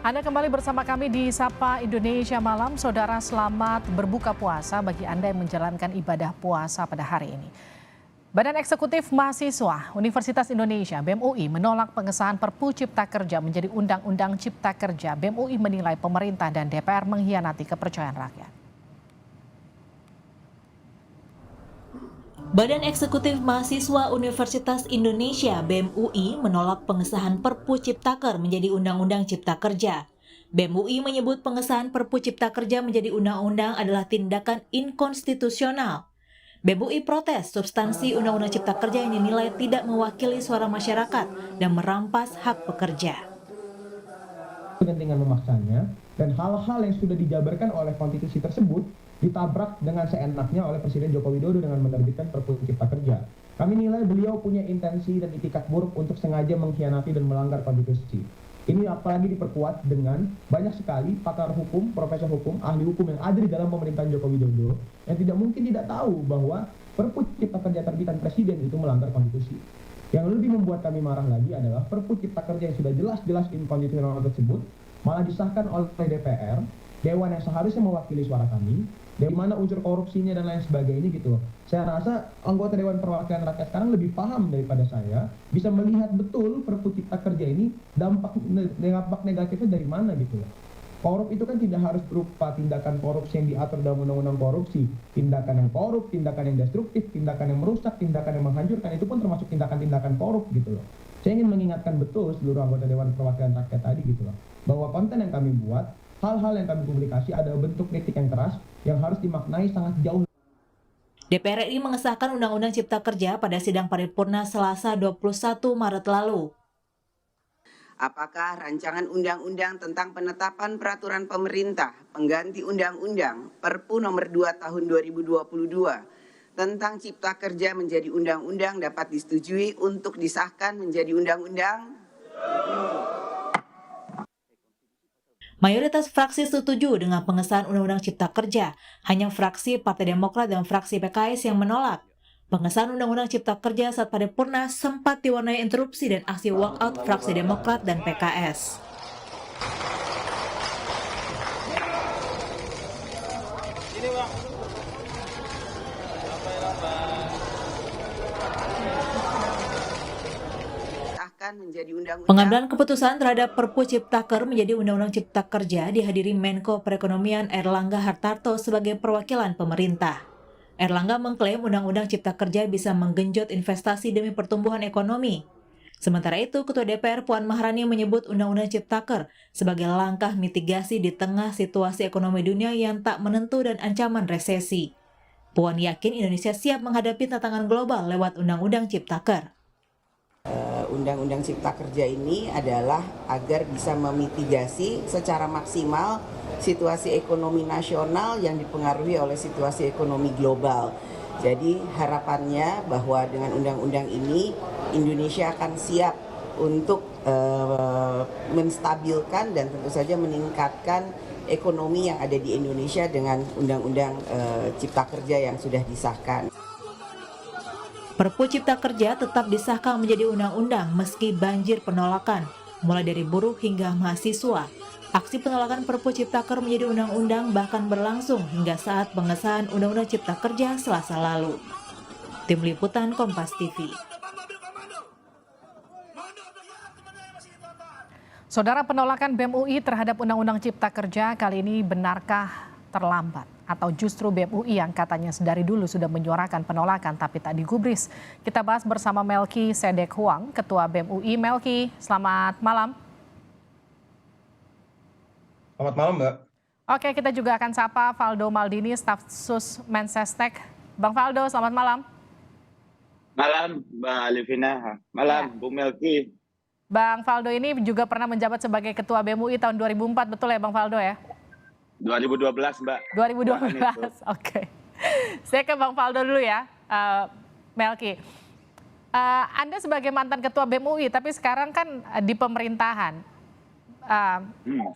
Anda kembali bersama kami di Sapa Indonesia Malam. Saudara, selamat berbuka puasa bagi Anda yang menjalankan ibadah puasa pada hari ini. Badan Eksekutif Mahasiswa Universitas Indonesia (BEM UI) menolak pengesahan Perpu Cipta Kerja menjadi Undang-Undang Cipta Kerja. BEM UI menilai pemerintah dan DPR mengkhianati kepercayaan rakyat. Badan Eksekutif Mahasiswa Universitas Indonesia (BEM UI) menolak pengesahan Perpu Ciptaker menjadi Undang-Undang Cipta Kerja. BEM UI menyebut pengesahan Perpu Cipta Kerja menjadi undang-undang adalah tindakan inkonstitusional. BEM UI protes substansi Undang-Undang Cipta Kerja yang dinilai tidak mewakili suara masyarakat dan merampas hak pekerja. Kepentingan memaksanya dan hal-hal yang sudah dijabarkan oleh konstitusi tersebut ditabrak dengan seenaknya oleh Presiden Joko Widodo dengan menerbitkan Perpu Cipta Kerja. Kami nilai beliau punya intensi dan itikat buruk untuk sengaja mengkhianati dan melanggar konstitusi. Ini apalagi diperkuat dengan banyak sekali pakar hukum, profesor hukum, ahli hukum yang ada di dalam pemerintahan Joko Widodo yang tidak mungkin tidak tahu bahwa Perpu Cipta Kerja terbitan Presiden itu melanggar konstitusi. Yang lebih membuat kami marah lagi adalah Perpu Cipta Kerja yang sudah jelas-jelas inkonstitusional tersebut malah disahkan oleh DPR, Dewan yang seharusnya mewakili suara kami, dari mana unsur korupsinya dan lain sebagainya gitu. Saya rasa anggota Dewan Perwakilan Rakyat sekarang lebih paham daripada saya, bisa melihat betul Perpu Cipta Kerja ini dampak negatifnya dari mana gitu. Korup itu kan tidak harus berupa tindakan korupsi yang diatur dalam undang-undang korupsi. Tindakan yang korup, tindakan yang destruktif, tindakan yang merusak, tindakan yang menghancurkan, itu pun termasuk tindakan-tindakan korup gitu loh. Saya ingin mengingatkan betul seluruh anggota Dewan Perwakilan Rakyat tadi gitu loh, bahwa konten yang kami buat, hal-hal yang kami publikasi ada bentuk kritik yang keras yang harus dimaknai sangat jauh. DPR RI mengesahkan Undang-Undang Cipta Kerja pada sidang paripurna Selasa 21 Maret lalu. Apakah rancangan undang-undang tentang penetapan peraturan pemerintah pengganti undang-undang Perpu nomor 2 tahun 2022 tentang Cipta Kerja menjadi undang-undang dapat disetujui untuk disahkan menjadi undang-undang? Mayoritas fraksi setuju dengan pengesahan Undang-Undang Cipta Kerja, hanya fraksi Partai Demokrat dan fraksi PKS yang menolak. Pengesahan Undang-Undang Cipta Kerja saat paripurna sempat diwarnai interupsi dan aksi walkout fraksi Demokrat dan PKS. Pengambilan keputusan terhadap Perpu Ciptaker menjadi Undang-Undang Cipta Kerja dihadiri Menko Perekonomian Erlangga Hartarto sebagai perwakilan pemerintah. Erlangga mengklaim Undang-Undang Cipta Kerja bisa menggenjot investasi demi pertumbuhan ekonomi. Sementara itu, Ketua DPR Puan Maharani menyebut Undang-Undang Ciptaker sebagai langkah mitigasi di tengah situasi ekonomi dunia yang tak menentu dan ancaman resesi. Puan yakin Indonesia siap menghadapi tantangan global lewat Undang-Undang Ciptaker. Undang-Undang Cipta Kerja ini adalah agar bisa memitigasi secara maksimal situasi ekonomi nasional yang dipengaruhi oleh situasi ekonomi global. Jadi harapannya bahwa dengan undang-undang ini Indonesia akan siap untuk menstabilkan dan tentu saja meningkatkan ekonomi yang ada di Indonesia dengan undang-undang Cipta Kerja yang sudah disahkan. Perpu Cipta Kerja tetap disahkan menjadi undang-undang meski banjir penolakan, mulai dari buruh hingga mahasiswa. Aksi penolakan Perpu Ciptaker menjadi undang-undang bahkan berlangsung hingga saat pengesahan Undang-Undang Cipta Kerja Selasa lalu. Tim Liputan Kompas TV. Saudara, penolakan BEM UI terhadap Undang-Undang Cipta Kerja kali ini benarkah terlambat? Atau justru BEM UI yang katanya dari dulu sudah menyuarakan penolakan tapi tak digubris? Kita bahas bersama Melki Sedek Huang, Ketua BEM UI. Melki, selamat malam. Selamat malam, Mbak. Oke, kita juga akan sapa Valdo Maldini, staf sus Mensesnek. Bang Valdo, selamat malam. Malam, Mbak Alivina. Malam, ya. Bung Melki. Bang Valdo ini juga pernah menjabat sebagai Ketua BEM UI tahun 2004, betul ya Bang Valdo ya? 2012, Mbak. 2012, oke. Saya ke Bang Valdo dulu ya, Melki. Anda sebagai mantan Ketua BEM UI, tapi sekarang kan di pemerintahan.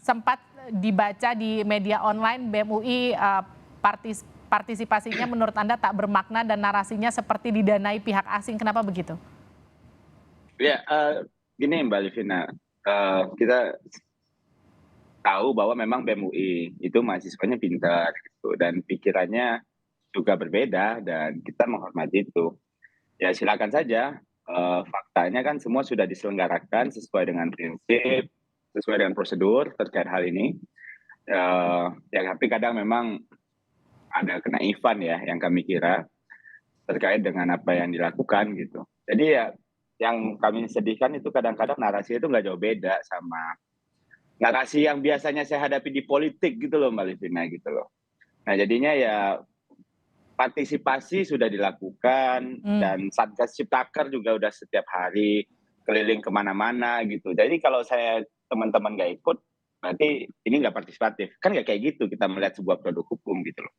Sempat dibaca di media online BEM UI partisipasinya menurut Anda tak bermakna dan narasinya seperti didanai pihak asing. Kenapa begitu? Ya, gini Mbak Livina, kita tahu bahwa memang BEM UI itu mahasiswanya pintar gitu, dan pikirannya juga berbeda dan kita menghormati itu. Ya silakan saja, faktanya kan semua sudah diselenggarakan sesuai dengan prinsip, sesuai dengan prosedur terkait hal ini. Ya tapi kadang memang ada kenaifan ya yang kami kira terkait dengan apa yang dilakukan gitu. Jadi ya yang kami sedihkan itu kadang-kadang narasi itu nggak jauh beda sama narasi yang biasanya saya hadapi di politik gitu loh Mbak Livina gitu loh. Nah jadinya ya partisipasi sudah dilakukan dan Satgas Ciptaker juga udah setiap hari keliling kemana-mana gitu. Jadi kalau saya teman-teman nggak ikut, berarti ini nggak partisipatif. Kan nggak kayak gitu kita melihat sebuah produk hukum gitu loh.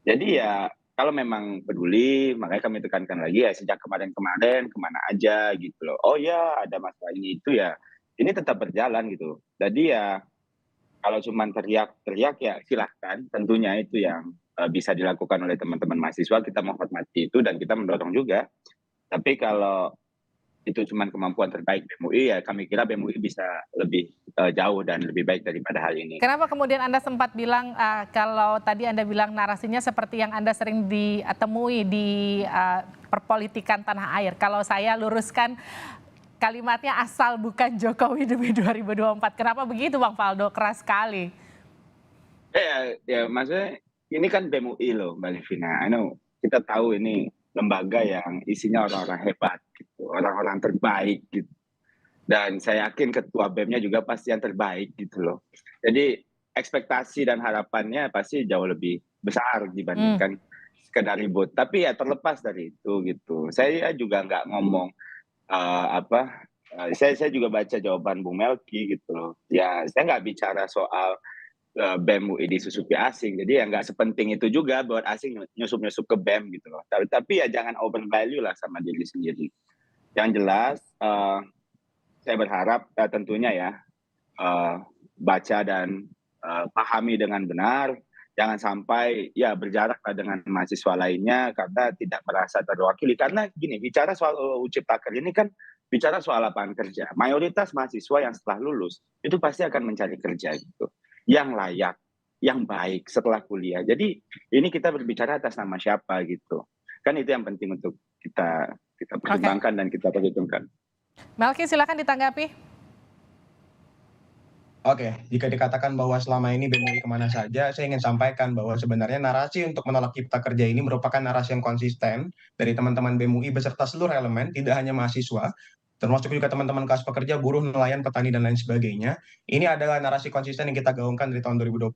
Jadi ya kalau memang peduli, makanya kami tekankan lagi ya sejak kemarin-kemarin kemana aja gitu loh. Oh ya ada masalah ini itu ya, ini tetap berjalan gitu. Jadi ya kalau cuma teriak-teriak ya silahkan, tentunya itu yang bisa dilakukan oleh teman-teman mahasiswa, kita menghormati itu dan kita mendorong juga. Tapi kalau itu cuma kemampuan terbaik BEM UI, ya kami kira BEM UI bisa lebih jauh dan lebih baik daripada hal ini. Kenapa kemudian Anda sempat bilang, kalau tadi Anda bilang narasinya seperti yang Anda sering ditemui di perpolitikan tanah air. Kalau saya luruskan kalimatnya asal bukan Jokowi demi 2024. Kenapa begitu Bang Faldo? Keras sekali. Ya maksudnya ini kan BEM UI loh Mbak Livina. Kita tahu ini lembaga yang isinya orang-orang hebat gitu, orang-orang terbaik gitu. Dan saya yakin ketua BEM-nya juga pasti yang terbaik gitu loh. Jadi ekspektasi dan harapannya pasti jauh lebih besar dibandingkan sekedar ribut. Tapi ya terlepas dari itu gitu. Saya juga nggak ngomong saya juga baca jawaban Bung Melki gitu loh. Ya saya nggak bicara soal BEM UI disusupi asing, jadi ya nggak sepenting itu juga buat asing nyusup-nyusup ke BEM gitu loh. Tapi ya jangan over value lah sama diri sendiri. Yang jelas saya berharap tentunya ya baca dan pahami dengan benar, jangan sampai ya berjaraklah dengan mahasiswa lainnya karena tidak merasa terwakili. Karena gini, bicara soal UU Ciptaker ini kan bicara soal lapangan kerja. Mayoritas mahasiswa yang setelah lulus itu pasti akan mencari kerja gitu, yang layak, yang baik setelah kuliah. Jadi ini kita berbicara atas nama siapa gitu. Kan itu yang penting untuk kita pertimbangkan dan kita perhitungkan. Melki silakan ditanggapi. Oke, jika dikatakan bahwa selama ini BEM UI kemana saja, saya ingin sampaikan bahwa sebenarnya narasi untuk menolak Cipta Kerja ini merupakan narasi yang konsisten dari teman-teman BEM UI beserta seluruh elemen, tidak hanya mahasiswa, termasuk juga teman-teman kelas pekerja, buruh, nelayan, petani, dan lain sebagainya. Ini adalah narasi konsisten yang kita gaungkan dari tahun 2020.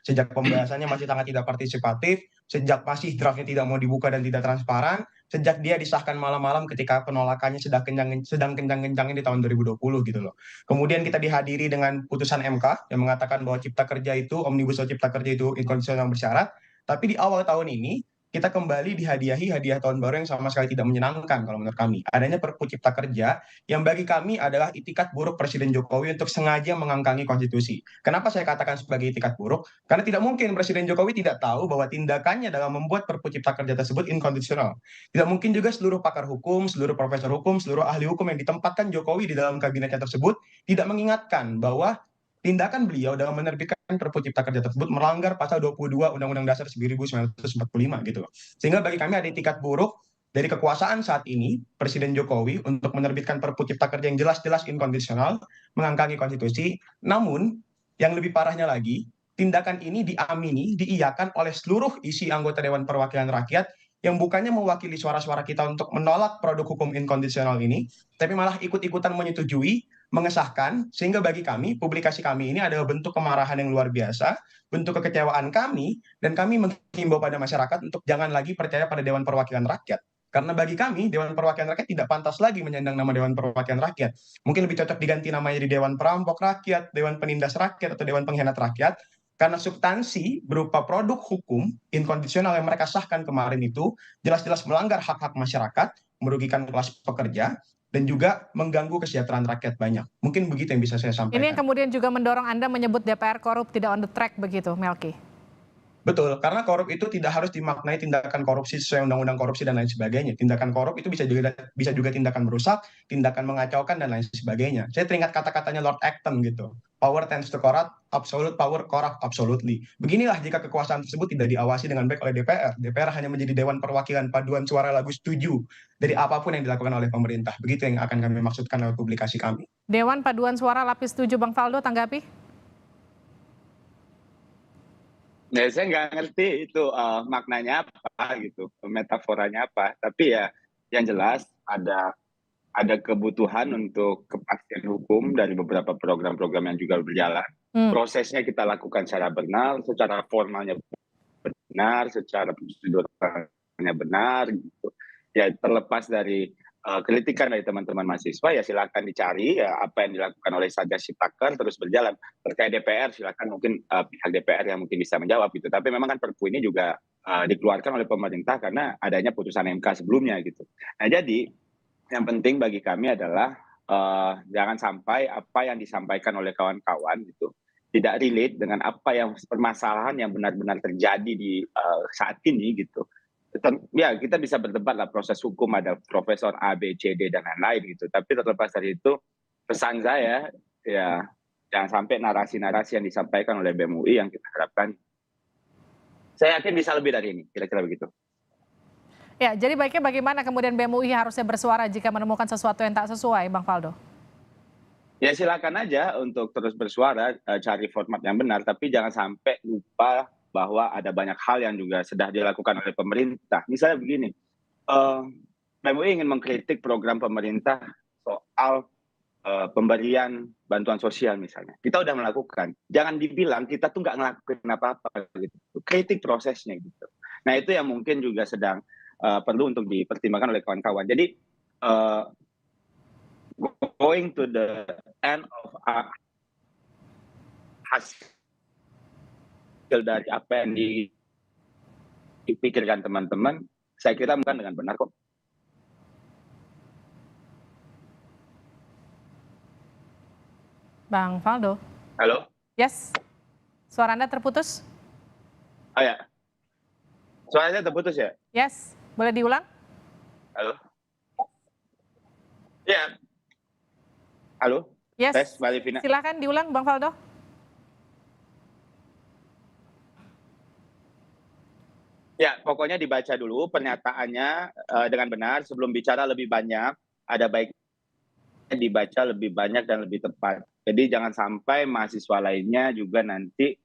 Sejak pembahasannya masih sangat tidak partisipatif, sejak masih draftnya tidak mau dibuka dan tidak transparan, sejak dia disahkan malam-malam ketika penolakannya sedang kencang-kencangnya di tahun 2020 gitu loh. Kemudian kita dihadiri dengan putusan MK yang mengatakan bahwa Cipta Kerja itu, Omnibus Law Cipta Kerja itu inkonstitusional bersyarat, tapi di awal tahun ini kita kembali dihadiahi hadiah tahun baru yang sama sekali tidak menyenangkan kalau menurut kami. Adanya Perpu Cipta Kerja yang bagi kami adalah itikat buruk Presiden Jokowi untuk sengaja mengangkangi konstitusi. Kenapa saya katakan sebagai itikat buruk? Karena tidak mungkin Presiden Jokowi tidak tahu bahwa tindakannya dalam membuat Perpu Cipta Kerja tersebut inkonstitusional. Tidak mungkin juga seluruh pakar hukum, seluruh profesor hukum, seluruh ahli hukum yang ditempatkan Jokowi di dalam kabinetnya tersebut tidak mengingatkan bahwa tindakan beliau dalam menerbitkan Perpu Cipta Kerja tersebut melanggar pasal 22 Undang-Undang Dasar 1945 gitu. Sehingga bagi kami ada itikat buruk dari kekuasaan saat ini Presiden Jokowi untuk menerbitkan Perpu Cipta Kerja yang jelas-jelas inkonstitusional, mengangkangi konstitusi. Namun yang lebih parahnya lagi, tindakan ini diamini, diiyakan oleh seluruh isi anggota Dewan Perwakilan Rakyat yang bukannya mewakili suara-suara kita untuk menolak produk hukum inkonstitusional ini, tapi malah ikut-ikutan menyetujui, mengesahkan, sehingga bagi kami, publikasi kami ini adalah bentuk kemarahan yang luar biasa, bentuk kekecewaan kami, dan kami menghimbau pada masyarakat untuk jangan lagi percaya pada Dewan Perwakilan Rakyat. Karena bagi kami, Dewan Perwakilan Rakyat tidak pantas lagi menyandang nama Dewan Perwakilan Rakyat. Mungkin lebih cocok diganti namanya di Dewan Perampok Rakyat, Dewan Penindas Rakyat, atau Dewan Pengkhianat Rakyat, karena substansi berupa produk hukum inkonstitusional yang mereka sahkan kemarin itu jelas-jelas melanggar hak-hak masyarakat, merugikan kelas pekerja, dan juga mengganggu kesejahteraan rakyat banyak. Mungkin begitu yang bisa saya sampaikan. Ini yang kemudian juga mendorong Anda menyebut DPR korup, tidak on the track begitu, Melki? Betul, karena korup itu tidak harus dimaknai tindakan korupsi sesuai undang-undang korupsi dan lain sebagainya. Tindakan korup itu bisa juga tindakan merusak, tindakan mengacaukan dan lain sebagainya. Saya teringat kata-katanya Lord Acton gitu. Power tends to corrupt, absolute power corrupt absolutely. Beginilah jika kekuasaan tersebut tidak diawasi dengan baik oleh DPR. DPR hanya menjadi dewan perwakilan paduan suara lagu setuju dari apapun yang dilakukan oleh pemerintah. Begitu yang akan kami maksudkan lewat publikasi kami. Dewan Paduan Suara Lapis 7, Bang Faldo, tanggapi? Ya, saya nggak ngerti itu maknanya apa gitu, metaforanya apa. Tapi ya yang jelas ada kebutuhan untuk kepastian hukum dari beberapa program-program yang juga berjalan. Prosesnya kita lakukan secara benar, secara formalnya benar, secara prosedurnya benar gitu. Ya terlepas dari kritikan dari teman-teman mahasiswa, ya silakan dicari ya apa yang dilakukan oleh Satgas Ciptaker terus berjalan. Terkait DPR, silakan mungkin pihak DPR yang mungkin bisa menjawab gitu. Tapi memang kan Perpu ini juga dikeluarkan oleh pemerintah karena adanya putusan MK sebelumnya gitu. Nah jadi yang penting bagi kami adalah jangan sampai apa yang disampaikan oleh kawan-kawan gitu tidak relate dengan apa yang permasalahan yang benar-benar terjadi di saat ini gitu. Ya kita bisa berdebat lah proses hukum, ada profesor A, B, C, D dan lain-lain gitu. Tapi terlepas dari itu pesan saya ya jangan sampai narasi-narasi yang disampaikan oleh BEM UI yang kita harapkan, saya yakin bisa lebih dari ini, kira-kira begitu. Ya, jadi baiknya bagaimana kemudian BEM UI harusnya bersuara jika menemukan sesuatu yang tak sesuai, Bang Faldo? Ya silakan aja untuk terus bersuara, cari format yang benar, tapi jangan sampai lupa bahwa ada banyak hal yang juga sudah dilakukan oleh pemerintah. Misalnya begini, BEM UI ingin mengkritik program pemerintah soal pemberian bantuan sosial misalnya. Kita udah melakukan. Jangan dibilang kita tuh nggak ngelakuin apa-apa gitu. Kritik prosesnya gitu. Nah itu yang mungkin juga sedang perlu untuk dipertimbangkan oleh kawan-kawan. Jadi going to the end of hasil dari apa yang dipikirkan teman-teman, saya kira bukan dengan benar kok. Bang Faldo. Halo? Yes. Suara Anda terputus? Oh ya. Suaranya terputus ya? Yes. Boleh diulang? Halo? Ya. Halo? Yes. Tes, Mbak Livina. Silakan diulang, Bang Faldo. Ya, pokoknya dibaca dulu pernyataannya dengan benar. Sebelum bicara lebih banyak, ada baiknya dibaca lebih banyak dan lebih tepat. Jadi jangan sampai mahasiswa lainnya juga nanti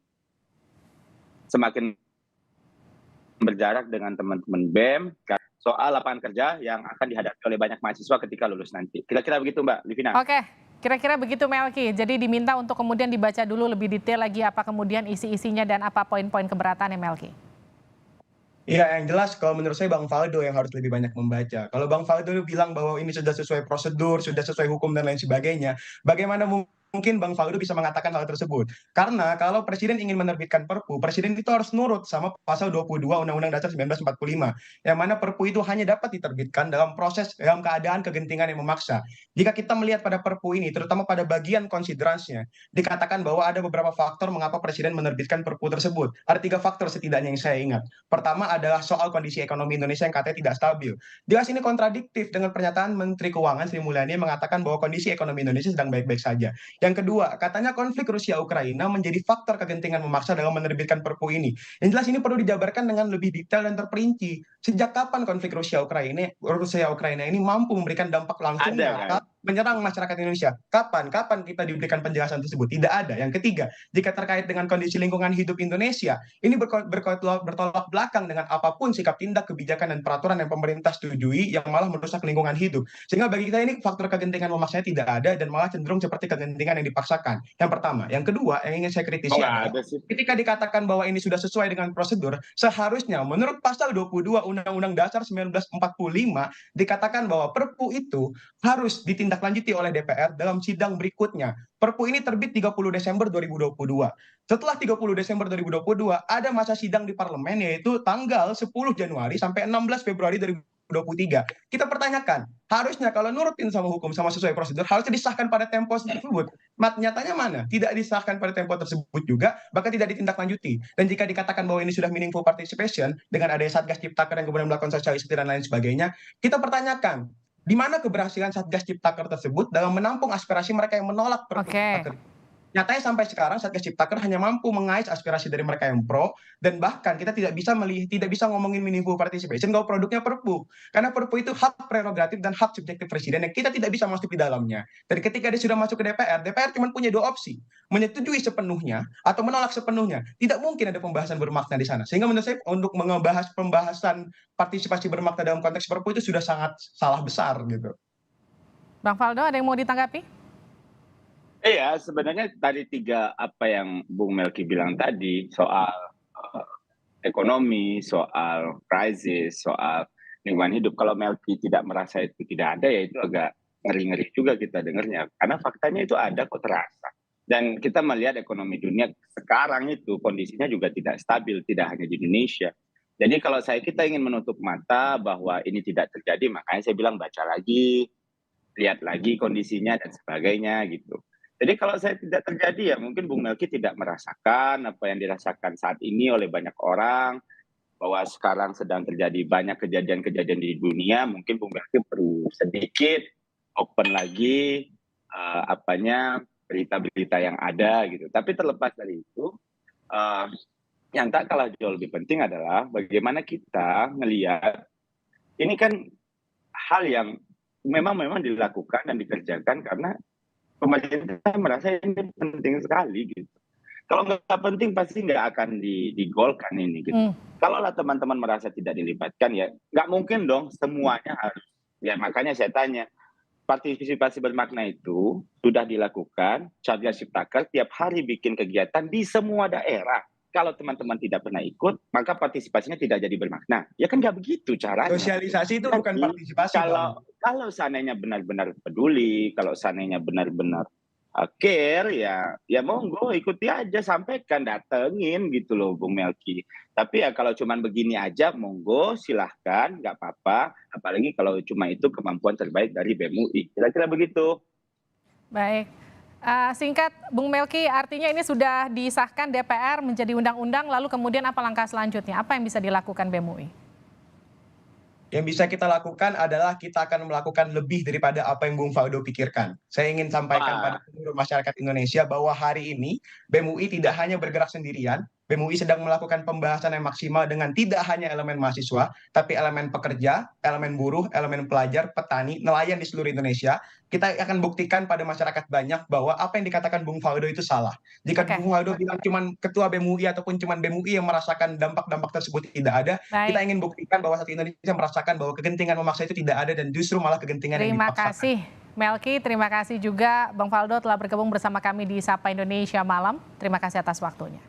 semakin berjarak dengan teman-teman BEM soal lapangan kerja yang akan dihadapi oleh banyak mahasiswa ketika lulus nanti. Kira-kira begitu Mbak Livina. Oke, kira-kira begitu Melki. Jadi diminta untuk kemudian dibaca dulu lebih detail lagi apa kemudian isi-isinya dan apa poin-poin keberatannya Melki. Iya, yang jelas kalau menurut saya Bang Faldo yang harus lebih banyak membaca. Kalau Bang Faldo bilang bahwa ini sudah sesuai prosedur, sudah sesuai hukum dan lain sebagainya, bagaimana mungkin Bang Faldo bisa mengatakan hal tersebut? Karena kalau Presiden ingin menerbitkan Perpu, Presiden itu harus nurut sama pasal 22 Undang-Undang Dasar 1945, yang mana Perpu itu hanya dapat diterbitkan dalam keadaan kegentingan yang memaksa. Jika kita melihat pada Perpu ini, terutama pada bagian konsideransinya, dikatakan bahwa ada beberapa faktor mengapa Presiden menerbitkan Perpu tersebut. Ada 3 faktor setidaknya yang saya ingat. Pertama adalah soal kondisi ekonomi Indonesia yang katanya tidak stabil. Jelas ini kontradiktif dengan pernyataan Menteri Keuangan Sri Mulyani yang mengatakan bahwa kondisi ekonomi Indonesia sedang baik-baik saja. Yang kedua, katanya konflik Rusia-Ukraina menjadi faktor kegentingan memaksa dalam menerbitkan Perpu ini. Yang jelas ini perlu dijabarkan dengan lebih detail dan terperinci. Sejak kapan konflik Rusia-Ukraina ini mampu memberikan dampak langsung menyerang masyarakat Indonesia? Kapan kita diberikan penjelasan tersebut? Tidak ada. Yang ketiga, jika terkait dengan kondisi lingkungan hidup Indonesia, ini bertolak belakang dengan apapun sikap tindak, kebijakan, dan peraturan yang pemerintah setujui yang malah merusak lingkungan hidup. Sehingga bagi kita ini faktor kegentingan memaksanya tidak ada dan malah cenderung seperti kegentingan yang dipaksakan. Yang pertama. Yang kedua, yang ingin saya kritisi adalah ketika dikatakan bahwa ini sudah sesuai dengan prosedur, seharusnya menurut pasal 22 Undang-Undang Dasar 1945 dikatakan bahwa Perpu itu harus ditindaklanjuti oleh DPR dalam sidang berikutnya. Perpu ini terbit 30 Desember 2022. Setelah 30 Desember 2022, ada masa sidang di parlemen yaitu tanggal 10 Januari sampai 16 Februari 2023. 2023. Kita pertanyakan, harusnya kalau nurutin sama hukum sama sesuai prosedur harusnya disahkan pada tempo tersebut. Nyatanya mana? Tidak disahkan pada tempo tersebut juga, bahkan tidak ditindaklanjuti. Dan jika dikatakan bahwa ini sudah meaningful participation dengan adanya Satgas Ciptaker yang kemudian melakukan sosialisasi dan lain sebagainya, kita pertanyakan di mana keberhasilan Satgas Ciptaker tersebut dalam menampung aspirasi mereka yang menolak Perpu Ciptaker. Nyatanya sampai sekarang Satgas Ciptaker hanya mampu mengais aspirasi dari mereka yang pro, dan bahkan kita tidak bisa ngomongin meaningful participation kalau produknya Perpu, karena Perpu itu hak prerogatif dan hak subjektif presiden yang kita tidak bisa masuk di dalamnya. Dan ketika dia sudah masuk ke DPR cuma punya dua opsi, menyetujui sepenuhnya atau menolak sepenuhnya. Tidak mungkin ada pembahasan bermakna di sana. Sehingga menurut saya untuk membahas pembahasan partisipasi bermakna dalam konteks Perpu itu sudah sangat salah besar gitu. Bang Faldo, ada yang mau ditanggapi? Iya, sebenarnya tadi tiga apa yang Bung Melki bilang tadi soal ekonomi, soal crisis, soal lingkungan hidup. Kalau Melki tidak merasa itu tidak ada, ya itu agak ngeri-ngeri juga kita dengarnya. Karena faktanya itu ada kok, terasa. Dan kita melihat ekonomi dunia sekarang itu kondisinya juga tidak stabil, tidak hanya di Indonesia. Jadi kalau kita ingin menutup mata bahwa ini tidak terjadi, makanya saya bilang baca lagi, lihat lagi kondisinya dan sebagainya gitu. Jadi kalau saya tidak terjadi, ya mungkin Bung Melki tidak merasakan apa yang dirasakan saat ini oleh banyak orang, bahwa sekarang sedang terjadi banyak kejadian-kejadian di dunia. Mungkin Bung Melki perlu sedikit open lagi berita-berita yang ada gitu. Tapi terlepas dari itu, yang tak kalah jauh lebih penting adalah bagaimana kita melihat ini kan hal yang memang dilakukan dan dikerjakan karena pemerintah merasa ini penting sekali gitu. Kalau nggak penting pasti nggak akan digolkan ini gitu. Kalau teman-teman merasa tidak dilibatkan, ya nggak mungkin dong semuanya harus. Ya makanya saya tanya, partisipasi bermakna itu sudah dilakukan, Satgas Ciptaker tiap hari bikin kegiatan di semua daerah. Kalau teman-teman tidak pernah ikut, maka partisipasinya tidak jadi bermakna. Ya kan nggak begitu caranya. Sosialisasi itu bukan partisipasi. Kalau seandainya benar-benar peduli, kalau seandainya benar-benar care, ya monggo ikuti aja, sampaikan, datengin gitu loh Bung Melki. Tapi ya kalau cuma begini aja, monggo silahkan, nggak apa-apa. Apalagi kalau cuma itu kemampuan terbaik dari BEM UI. Kira-kira begitu. Baik. Singkat, Bung Melki, artinya ini sudah disahkan DPR menjadi undang-undang, lalu kemudian apa langkah selanjutnya? Apa yang bisa dilakukan BEM UI? Yang bisa kita lakukan adalah kita akan melakukan lebih daripada apa yang Bung Faldo pikirkan. Saya ingin sampaikan pada seluruh masyarakat Indonesia bahwa hari ini BEM UI tidak hanya bergerak sendirian, BEM UI sedang melakukan pembahasan yang maksimal dengan tidak hanya elemen mahasiswa, tapi elemen pekerja, elemen buruh, elemen pelajar, petani, nelayan di seluruh Indonesia. Kita akan buktikan pada masyarakat banyak bahwa apa yang dikatakan Bung Faldo itu salah. Jika Bung Faldo bilang cuma ketua BEM UI ataupun cuma BEM UI yang merasakan dampak-dampak tersebut tidak ada, kita ingin buktikan bahwa satu Indonesia merasakan bahwa kegentingan memaksa itu tidak ada dan justru malah kegentingan yang dipaksakan. Terima kasih Melki, terima kasih juga Bang Faldo telah bergabung bersama kami di Sapa Indonesia Malam. Terima kasih atas waktunya.